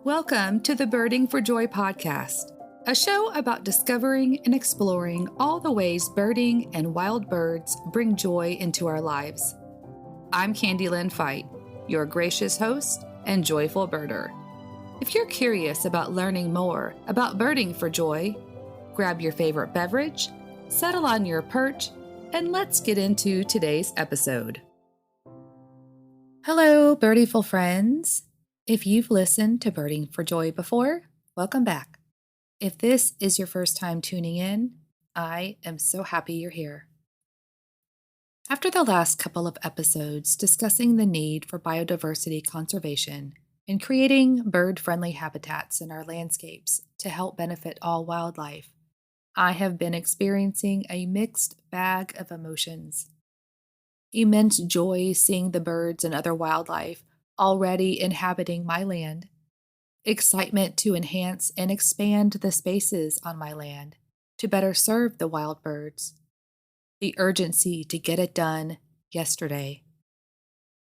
Welcome to the Birding for Joy podcast, a show about discovering and exploring all the ways birding and wild birds bring joy into our lives. I'm Candi Lynn Fite, your gracious host and joyful birder. If you're curious about learning more about birding for joy, grab your favorite beverage, settle on your perch, and let's get into today's episode. Hello, birdiful friends. If you've listened to Birding for Joy before, welcome back. If this is your first time tuning in, I am so happy you're here. After the last couple of episodes discussing the need for biodiversity conservation and creating bird-friendly habitats in our landscapes to help benefit all wildlife, I have been experiencing a mixed bag of emotions. Immense joy seeing the birds and other wildlife already inhabiting my land, excitement to enhance and expand the spaces on my land to better serve the wild birds, the urgency to get it done yesterday,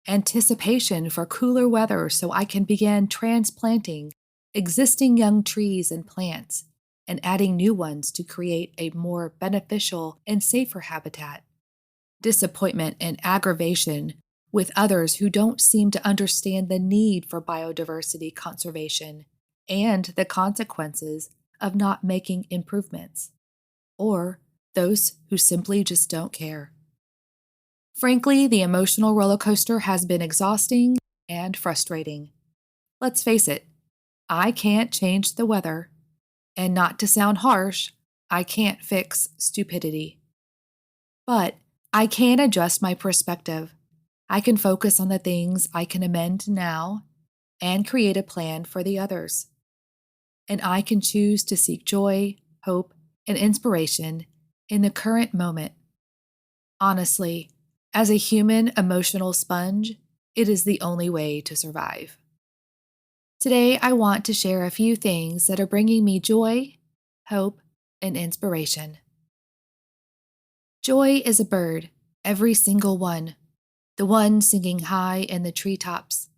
anticipation for cooler weather so I can begin transplanting existing young trees and plants and adding new ones to create a more beneficial and safer habitat, disappointment and aggravation with others who don't seem to understand the need for biodiversity conservation and the consequences of not making improvements, or those who simply just don't care. Frankly, the emotional roller coaster has been exhausting and frustrating. Let's face it, I can't change the weather, and not to sound harsh, I can't fix stupidity. But I can adjust my perspective. I can focus on the things I can amend now and create a plan for the others. And I can choose to seek joy, hope, and inspiration in the current moment. Honestly, as a human emotional sponge, it is the only way to survive. Today, I want to share a few things that are bringing me joy, hope, and inspiration. Joy is a bird, every single one. The one singing high in the treetops,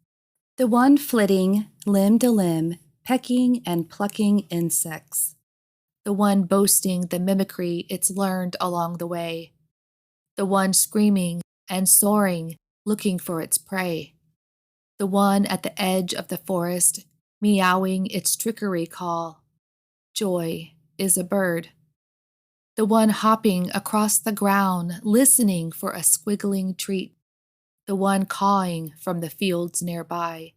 the one flitting limb to limb, pecking and plucking insects, the one boasting the mimicry it's learned along the way, the one screaming and soaring, looking for its prey, the one at the edge of the forest, meowing its trickery call. Joy is a bird. The one hopping across the ground, listening for a squiggling treat, the one cawing from the fields nearby,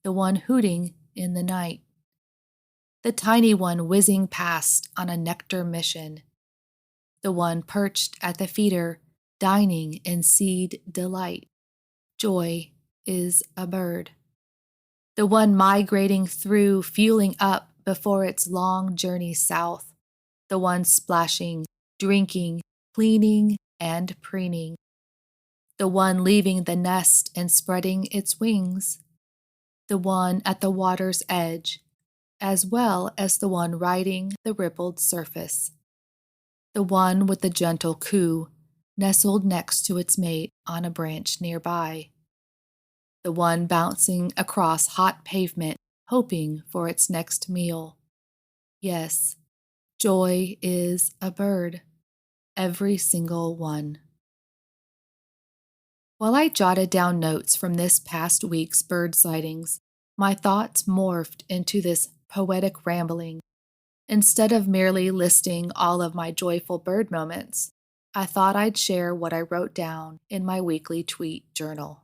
the one hooting in the night, the tiny one whizzing past on a nectar mission, the one perched at the feeder, dining in seed delight. Joy is a bird. The one migrating through, fueling up before its long journey south, the one splashing, drinking, cleaning, and preening, the one leaving the nest and spreading its wings, the one at the water's edge, as well as the one riding the rippled surface, the one with the gentle coo nestled next to its mate on a branch nearby, the one bouncing across hot pavement, hoping for its next meal. Yes, joy is a bird, every single one. While I jotted down notes from this past week's bird sightings, my thoughts morphed into this poetic rambling. Instead of merely listing all of my joyful bird moments, I thought I'd share what I wrote down in my weekly tweet journal.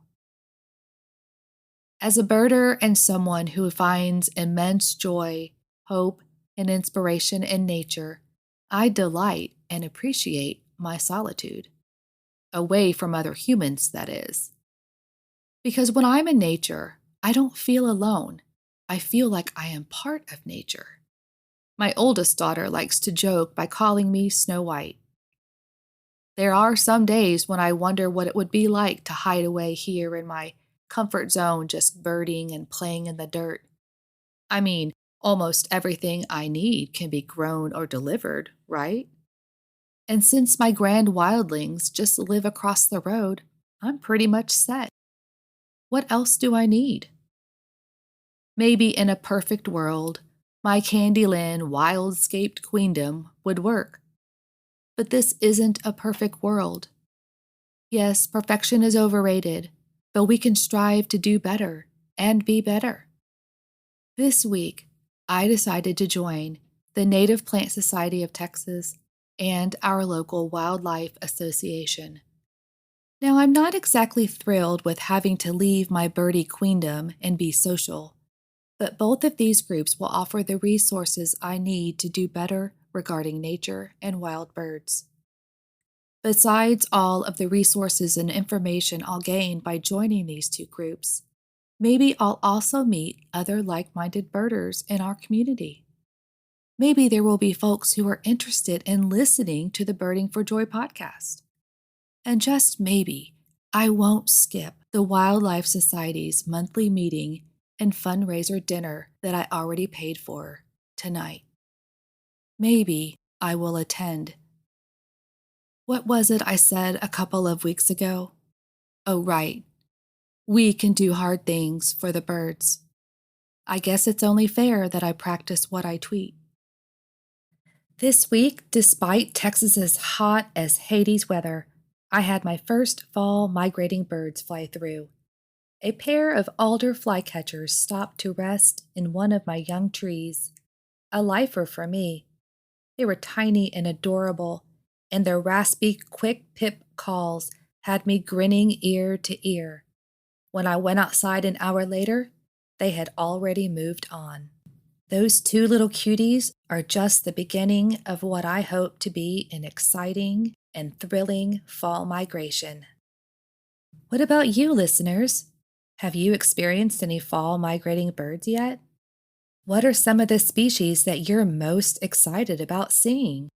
As a birder and someone who finds immense joy, hope, and inspiration in nature, I delight and appreciate my solitude. Away from other humans, that is. Because when I'm in nature, I don't feel alone. I feel like I am part of nature. My oldest daughter likes to joke by calling me Snow White. There are some days when I wonder what it would be like to hide away here in my comfort zone, just birding and playing in the dirt. I mean, almost everything I need can be grown or delivered, right? And since my grand wildlings just live across the road, I'm pretty much set. What else do I need? Maybe in a perfect world, my Candi Lynn wild-scaped queendom would work. But this isn't a perfect world. Yes, perfection is overrated, but we can strive to do better and be better. This week, I decided to join the Native Plant Society of Texas and our local Wildlife Association. Now, I'm not exactly thrilled with having to leave my birdie queendom and be social, but both of these groups will offer the resources I need to do better regarding nature and wild birds. Besides all of the resources and information I'll gain by joining these two groups, maybe I'll also meet other like-minded birders in our community. Maybe there will be folks who are interested in listening to the Birding for Joy podcast. And just maybe, I won't skip the Wildlife Society's monthly meeting and fundraiser dinner that I already paid for tonight. Maybe I will attend. What was it I said a couple of weeks ago? Oh, right. We can do hard things for the birds. I guess it's only fair that I practice what I tweet. This week, despite Texas's hot as Hades weather, I had my first fall migrating birds fly through. A pair of alder flycatchers stopped to rest in one of my young trees. A lifer for me. They were tiny and adorable, and their raspy, quick pip calls had me grinning ear to ear. When I went outside an hour later, they had already moved on. Those two little cuties are just the beginning of what I hope to be an exciting and thrilling fall migration. What about you, listeners? Have you experienced any fall migrating birds yet? What are some of the species that you're most excited about seeing?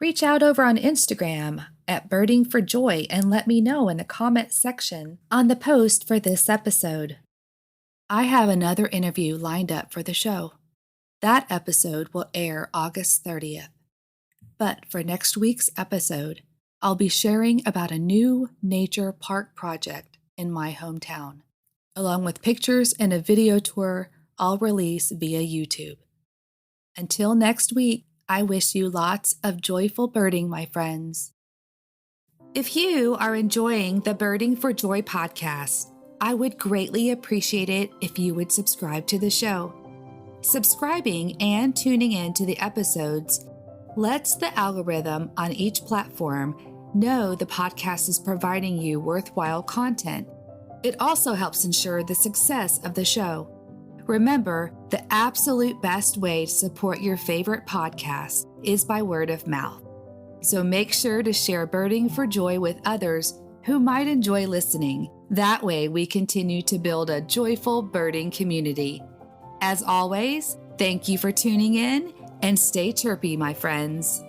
Reach out over on Instagram at Birding for Joy and let me know in the comment section on the post for this episode. I have another interview lined up for the show. That episode will air August 30th. But for next week's episode, I'll be sharing about a new nature park project in my hometown, along with pictures and a video tour I'll release via YouTube. Until next week, I wish you lots of joyful birding, my friends. If you are enjoying the Birding for Joy podcast, I would greatly appreciate it if you would subscribe to the show. Subscribing and tuning in to the episodes lets the algorithm on each platform know the podcast is providing you worthwhile content. It also helps ensure the success of the show. Remember, the absolute best way to support your favorite podcast is by word of mouth. So make sure to share Birding for Joy with others who might enjoy listening. That way we continue to build a joyful birding community. As always, thank you for tuning in and stay chirpy, my friends.